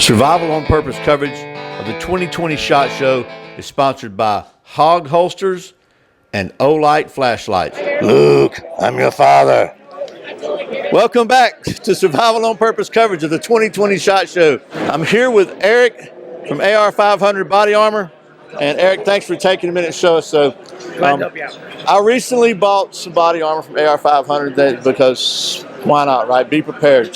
Survival on Purpose coverage of the 2020 SHOT Show is sponsored by Hog Holsters and Olight Flashlights. Luke, I'm your father. Welcome back to Survival on Purpose coverage of the 2020 SHOT Show. I'm here with Eric from AR500 Body Armor. And Eric, thanks for taking a minute to show us. Glad to help you out. I recently bought some body armor from AR500 because why not, right? Be prepared.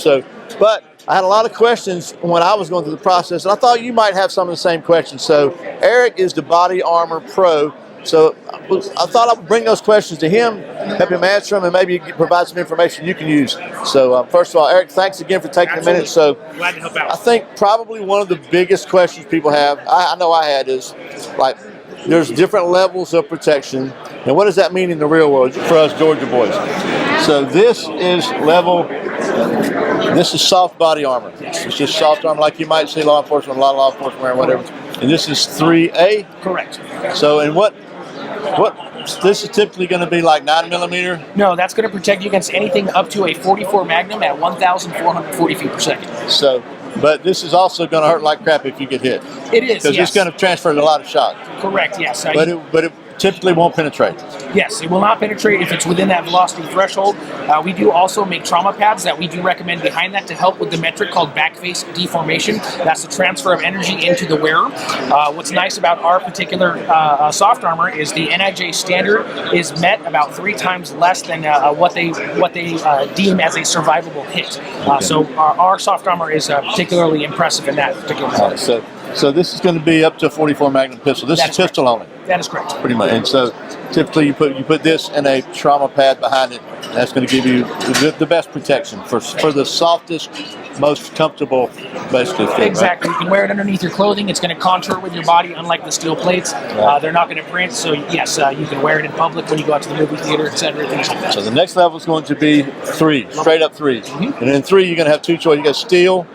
But I had a lot of questions when I was going through the process, and I thought you might have some of the same questions. So Eric is the Body Armor Pro. So I thought I would bring those questions to him, help him answer them, and maybe provide some information you can use. So first of all, Eric, thanks again for taking a minute. So glad to help out. I think probably one of the biggest questions people have, I know I had, is like, there's different levels of protection, and what does that mean in the real world for us Georgia boys? So this is this is soft body armor. It's just soft armor like you might see law enforcement, a lot of law enforcement wearing, whatever. And this is 3A? Correct. So, and what this is typically going to be like 9mm? No, that's going to protect you against anything up to a 44 Magnum at 1,440 feet per second. So, but this is also going to hurt like crap if you get hit. It is, because it's going to transfer a lot of shock. Correct, yes. But it typically won't penetrate. Yes, it will not penetrate if it's within that velocity threshold. We do also make trauma pads that we do recommend behind that to help with the metric called back face deformation. That's the transfer of energy into the wearer. What's nice about our particular soft armor is the NIJ standard is met about 3 times less than what they deem as a survivable hit. So our soft armor is particularly impressive in that particular part. So this is going to be up to a 44 Magnum pistol. This is pistol only. That is correct. Pretty much. And so typically you put this in a trauma pad behind it. That's going to give you the best protection for the softest, most comfortable, basically fit. Exactly. Right? You can wear it underneath your clothing. It's going to contour with your body, unlike the steel plates. They're not going to print. So yes, you can wear it in public when you go out to the movie theater, etc. Things like that. So the next level is going to be 3, straight up 3. And in 3 you're going to have 2 choices. You got steel,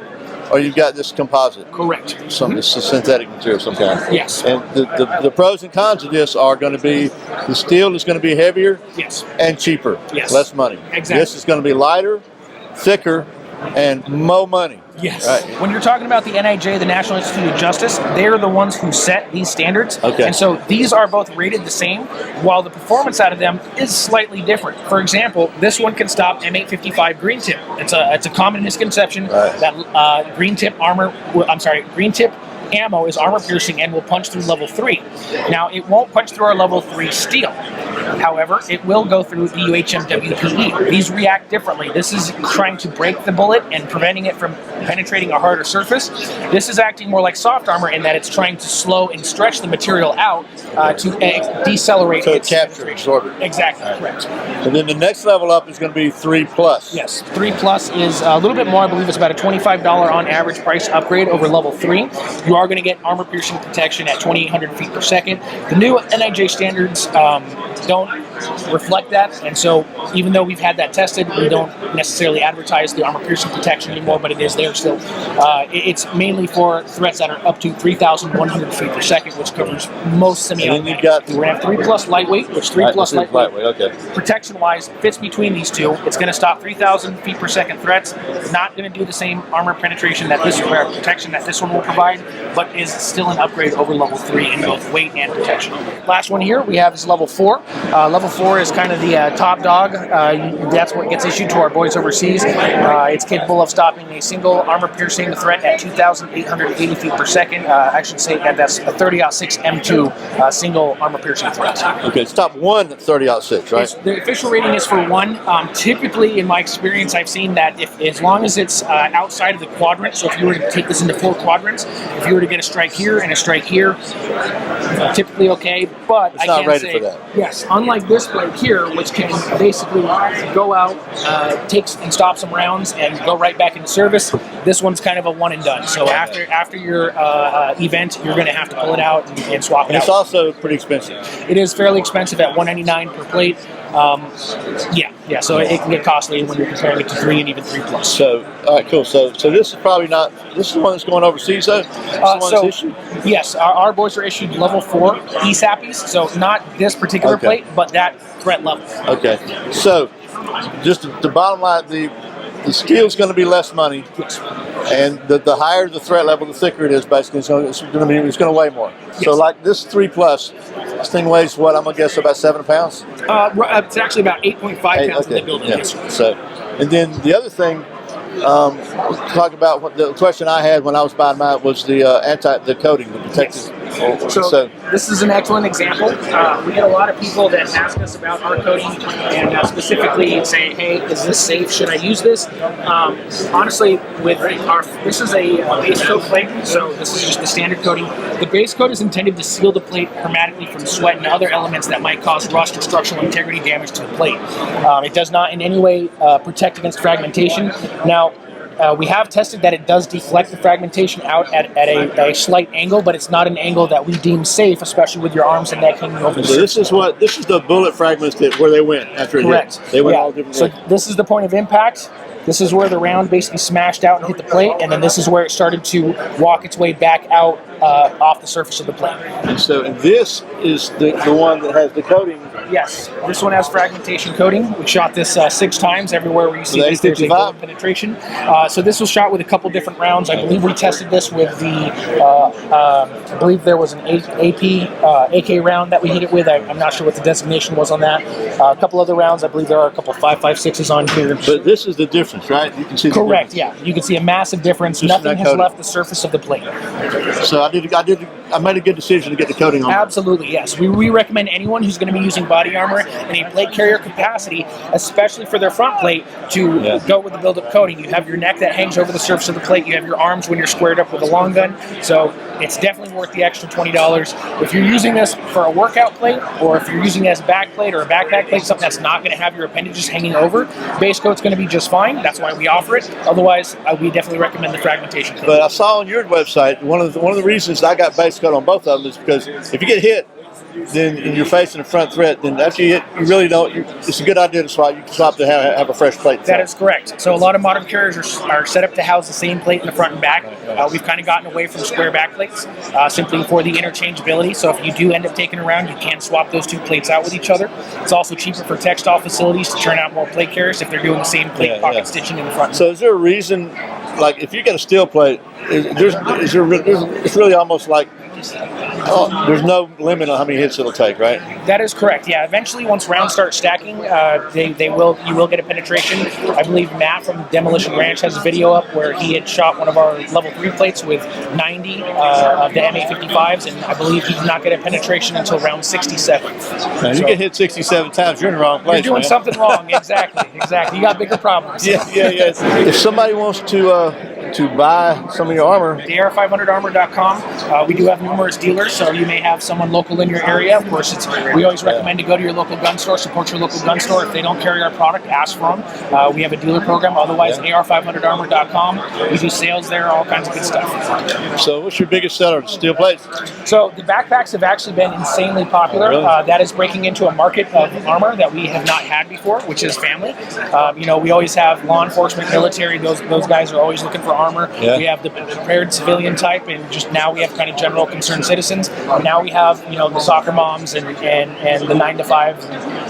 or you've got this composite. Correct. This is a synthetic material of some kind. Yes. And the pros and cons of this are going to be the steel is going to be heavier. Yes. And cheaper. Yes. Less money. Exactly. This is going to be lighter, thicker, and more money. Yes. Right. When you're talking about the NIJ, the National Institute of Justice, they're the ones who set these standards. Okay. And so these are both rated the same, while the performance out of them is slightly different. For example, this one can stop M855 green tip. It's a common misconception that green tip ammo is armor piercing and will punch through level 3. Now, it won't punch through our level 3 steel. However, it will go through the UHMWPE. These react differently. This is trying to break the bullet and preventing it from penetrating a harder surface. This is acting more like soft armor in that it's trying to slow and stretch the material out to decelerate. So capture, absorb it. Exactly, correct. And then the next level up is going to be 3+. Yes, 3+ is a little bit more. I believe it's about a $25 on average price upgrade over level 3. You are going to get armor piercing protection at 2,800 feet per second. The new NIJ standards don't reflect that, and so even though we've had that tested, we don't necessarily advertise the armor piercing protection anymore, but it is there still. It's mainly for threats that are up to 3,100 feet per second, which covers most semi-automatic. We're going to have 3+ lightweight, which 3+ lightweight, okay. protection-wise, fits between these two. It's going to stop 3,000 feet per second threats. Not going to do the same armor penetration that this protection that this one will provide, but is still an upgrade over level 3 in both weight and protection. Last one here we have is level 4. Level 4 is kind of the top dog. That's what gets issued to our boys overseas. It's capable of stopping a single armor-piercing threat at 2,880 feet per second. I should say that that's a 30-06 M2 single armor-piercing threat. Okay, stop one 30-06, right? The official rating is for 1. Typically, in my experience, I've seen that as long as it's outside of the quadrant, so if you were to take this into 4 quadrants, if you were to get a strike here and a strike here, typically okay, but it's I not can't rated say, for that. Yes, unlike this right here, which can basically go out, take and stop some rounds, and go right back into service. This one's kind of a one and done. So after your event, you're going to have to pull it out and swap it out. And it's also pretty expensive. It is fairly expensive at $199 per plate. Yeah. So it can get costly when you're comparing it to 3 and even 3+. So, all right, cool. So this is probably not. This is the one that's going overseas, though. This is the one that's issued? Yes, our boys are issued level 4 ESAPIs. So not this particular plate, but that threat level. Okay. So, just the bottom line, the the steel's going to be less money, and the higher the threat level, the thicker it is. Basically, so it's going to weigh more. Yes. So like this 3 Plus, this thing weighs what? I'm gonna guess about 7 pounds. It's actually about 8.5 pounds when they build it. Yeah. Yes. So, and then the other thing, talk about what the question I had when I was buying mine was the the coating, the protective. Yes. So this is an excellent example. We get a lot of people that ask us about our coating and specifically say, "Hey, is this safe? Should I use this?" Honestly, this is a base coat plate, so this is just the standard coating. The base coat is intended to seal the plate hermetically from sweat and other elements that might cause rust or structural integrity damage to the plate. It does not in any way protect against fragmentation. Now, we have tested that it does deflect the fragmentation out at a slight angle, but it's not an angle that we deem safe, especially with your arms and neck hanging over the surface. This is the bullet fragments where they went after it Correct. hit. They went all different ways. So this is the point of impact. This is where the round basically smashed out and hit the plate, and then this is where it started to walk its way back out off the surface of the plate. And this is the one that has the coating. Yes, this one has fragmentation coating. We shot this 6 times. Everywhere where you see this, there's a bullet penetration. So this was shot with a couple different rounds. I believe we tested this with the, I believe there was an AK round that we hit it with. I'm not sure what the designation was on that. A couple other rounds. I believe there are a couple 5.56s on here. But this is the difference, right? You can see. Correct. Yeah, you can see a massive difference. Just nothing has left the surface of the plate. So I made a good decision to get the coating on. Absolutely, yes. We recommend anyone who's going to be using body armor in a plate carrier capacity, especially for their front plate, to go with the build-up coating. You have your neck that hangs over the surface of the plate. You have your arms when you're squared up with a long gun. So it's definitely worth the extra $20. If you're using this for a workout plate, or if you're using it as a back plate or a backpack plate, something that's not going to have your appendages hanging over, base coat's going to be just fine. That's why we offer it. Otherwise, we definitely recommend the fragmentation coat. But I saw on your website one of the reasons I got base coat on both of them is because if you get hit, then and you're facing a front threat, then after you hit, you really don't. It's a good idea to swap. You can swap to have a fresh plate. That is correct. So a lot of modern carriers are set up to house the same plate in the front and back. We've kind of gotten away from square back plates simply for the interchangeability. So if you do end up taking a round, you can swap those 2 plates out with each other. It's also cheaper for textile facilities to turn out more plate carriers if they're doing the same plate pocket stitching in the front. So is there a reason, like if you get a steel plate, it's really almost like there's no limit on how many hits it'll take, right? That is correct. Yeah. Eventually, once rounds start stacking, you will get a penetration. I believe Matt from Demolition Ranch has a video up where he had shot one of our level 3 plates with 90 of the MA55s, and I believe he did not get a penetration until round 67. Now, you get hit 67 times, you're in the wrong place. You're doing something wrong. Exactly. You got bigger problems. Yeah. If somebody wants to buy some of your armor, the AR500Armor.com. We do have numerous dealers, so you may have someone local in your area. Of course, we always recommend to go to your local gun store, support your local gun store. If they don't carry our product, ask for them. We have a dealer program. Otherwise, AR500Armor.com. We do sales there, all kinds of good stuff. So what's your biggest seller? Steel plates? So the backpacks have actually been insanely popular. Really? That is breaking into a market of armor that we have not had before, which is family. We always have law enforcement, military. Those guys are always looking for armor. Yeah. We have the prepared civilian type, and just now we have kind of general concerned citizens. And now we have the soccer moms and the 9 to 5.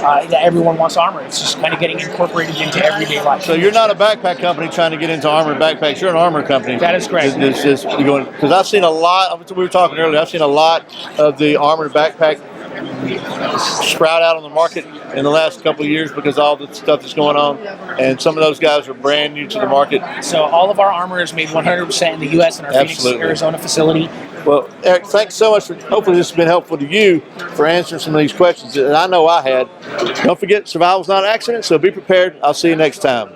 That everyone wants armor. It's just kind of getting incorporated into everyday life. So you're not a backpack company trying to get into armor and backpacks. You're an armor company. That is correct. Because I've seen a lot. We were talking earlier. I've seen a lot of the armored backpack sprout out on the market in the last couple of years because of all the stuff that's going on, and some of those guys are brand new to the market. So all of our armor is made 100% in the U.S. in our Phoenix, Arizona facility. Well, Eric, thanks so much hopefully this has been helpful to you for answering some of these questions that I know I had. Don't forget, survival's not an accident, so be prepared. I'll see you next time.